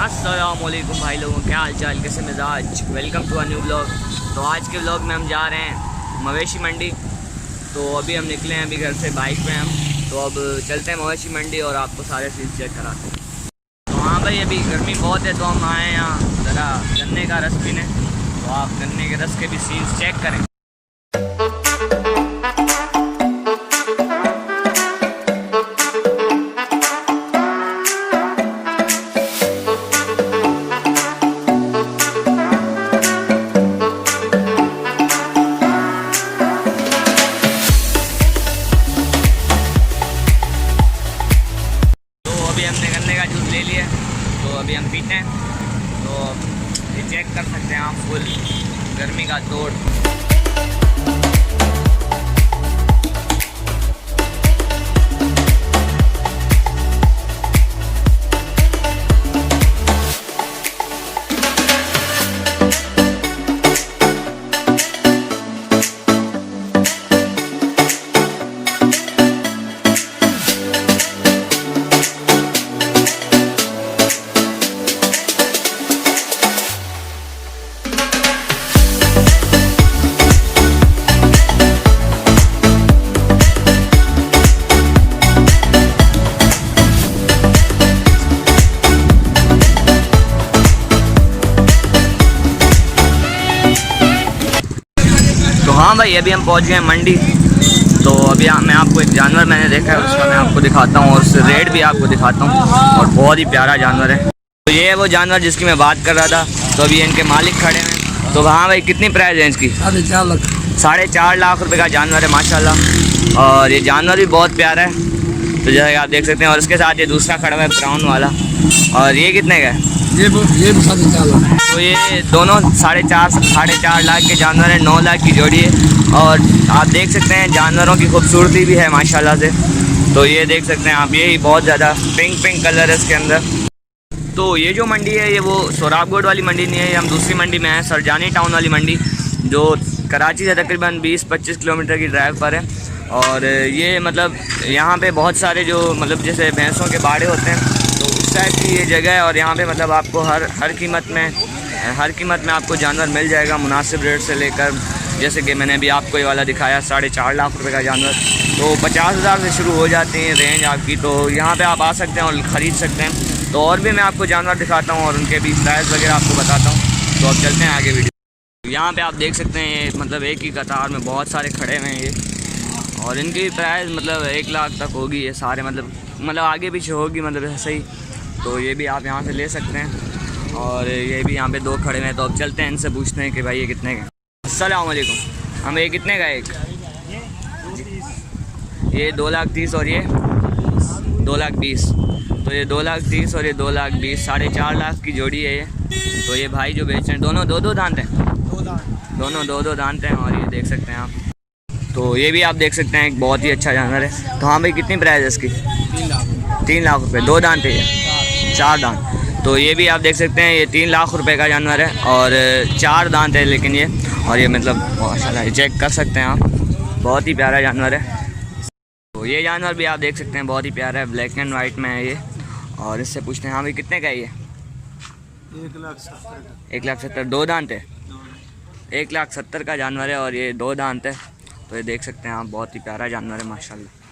अस्सलामुअलैकुम भाई लोगों, क्या हाल चाल, कैसे मिजाज। Welcome to a new blog. तो आज के ब्लॉग में हम जा रहे हैं मवेशी मंडी। तो अभी हम निकले हैं अभी घर से बाइक पे हम। तो अब चलते हैं मवेशी मंडी और आपको सारे चीज़ चेक कराते हैं। तो हाँ भाई, अभी गर्मी बहुत है तो हम आए हैं यहाँ ज़रा गन्ने का रस पीने। तो आप गन्ने के रस के भी सीन्स चेक करें। अभी हमने गन्ने का जूस ले लिया, तो अभी हम पीते हैं। तो ये चेक कर सकते हैं आप, फुल गर्मी का तोड़। हाँ भाई, अभी हम पहुंच गए मंडी। तो अभी मैं आपको एक जानवर मैंने देखा है, उसका मैं आपको दिखाता हूँ और उससे रेट भी आपको दिखाता हूँ। और बहुत ही प्यारा जानवर है। तो ये है वो जानवर जिसकी मैं बात कर रहा था। तो अभी इनके मालिक खड़े हैं। तो हाँ भाई, कितनी प्राइस है इसकी? 4.5 लाख। 4.5 लाख रुपये का जानवर है माशाल्लाह। और ये जानवर भी बहुत प्यारा है, तो जैसे आप देख सकते हैं। और इसके साथ ये दूसरा खड़ा है ब्राउन वाला। और ये कितने का है? ये भी 4.5 लाख। तो ये दोनों 4.5 लाख के जानवर हैं। 9 लाख की जोड़ी है। और आप देख सकते हैं जानवरों की खूबसूरती भी है माशाल्लाह से। तो ये देख सकते हैं आप, ये ही बहुत ज़्यादा पिंक कलर है इसके अंदर। तो ये जो मंडी है ये वो सोराबगोड वाली मंडी नहीं है, ये हम दूसरी मंडी में हैं, सरजानी टाउन वाली मंडी, जो कराची से तकरीबन 20-25 किलोमीटर की ड्राइव पर है। और ये मतलब यहाँ पे बहुत सारे जो मतलब जैसे भैंसों के बाड़े होते हैं, तो उस टाइप की ये जगह है। और यहाँ पे मतलब आपको हर कीमत में आपको जानवर मिल जाएगा, मुनासिब रेट से लेकर, जैसे कि मैंने अभी आपको ये वाला दिखाया 4.5 लाख रुपए का जानवर। तो 50,000 से शुरू हो जाती है रेंज आपकी। तो यहाँ पे आप आ सकते हैं और ख़रीद सकते हैं। तो और भी मैं आपको जानवर दिखाता हूँ और उनके भी प्राइस वगैरह आपको बताता हूँ। तो अब चलते हैं आगे वीडियो। यहाँ पे आप देख सकते हैं ये मतलब एक ही कतार में बहुत सारे खड़े हुए हैं ये। और इनकी प्राइस मतलब 1 लाख तक होगी ये सारे, मतलब आगे पीछे होगी, मतलब ऐसे ही। तो ये भी आप यहाँ से ले सकते हैं। और ये भी यहाँ पे 2 खड़े हैं। तो अब चलते हैं, इनसे पूछते हैं कि भाई ये कितने का। अस्सलाम वालेकुम। हम ये कितने का है? ये 2,30,000 और ये 2,20,000। तो ये 2,30,000 और ये 2,20,000, 4.5 लाख की जोड़ी है ये। तो ये भाई जो बेच रहे हैं दोनों 2-2 दांत हैं, दोनों 2-2 दांत हैं। और ये देख सकते हैं आप। तो ये भी आप देख सकते हैं, एक बहुत ही अच्छा जानवर है। तो हाँ भाई, कितनी प्राइस है इसकी? 3 लाख रुपये। 2 दांत है ये, 4 दांत। तो ये भी आप देख सकते हैं, ये 3 लाख रुपए का जानवर है और 4 दांत है लेकिन ये। और ये मतलब माशाल्लाह ये चेक कर सकते हैं आप, बहुत ही प्यारा जानवर है। तो ये जानवर भी आप देख सकते हैं, बहुत ही प्यारा है, ब्लैक एंड वाइट में है ये। और इससे पूछते हैं हाँ भाई कितने का है ये? 1,70,000। 2 दांत है। 1,70,000 का जानवर है और ये 2 दांत है। तो ये देख सकते हैं आप, बहुत ही प्यारा जानवर है माशाल्लाह।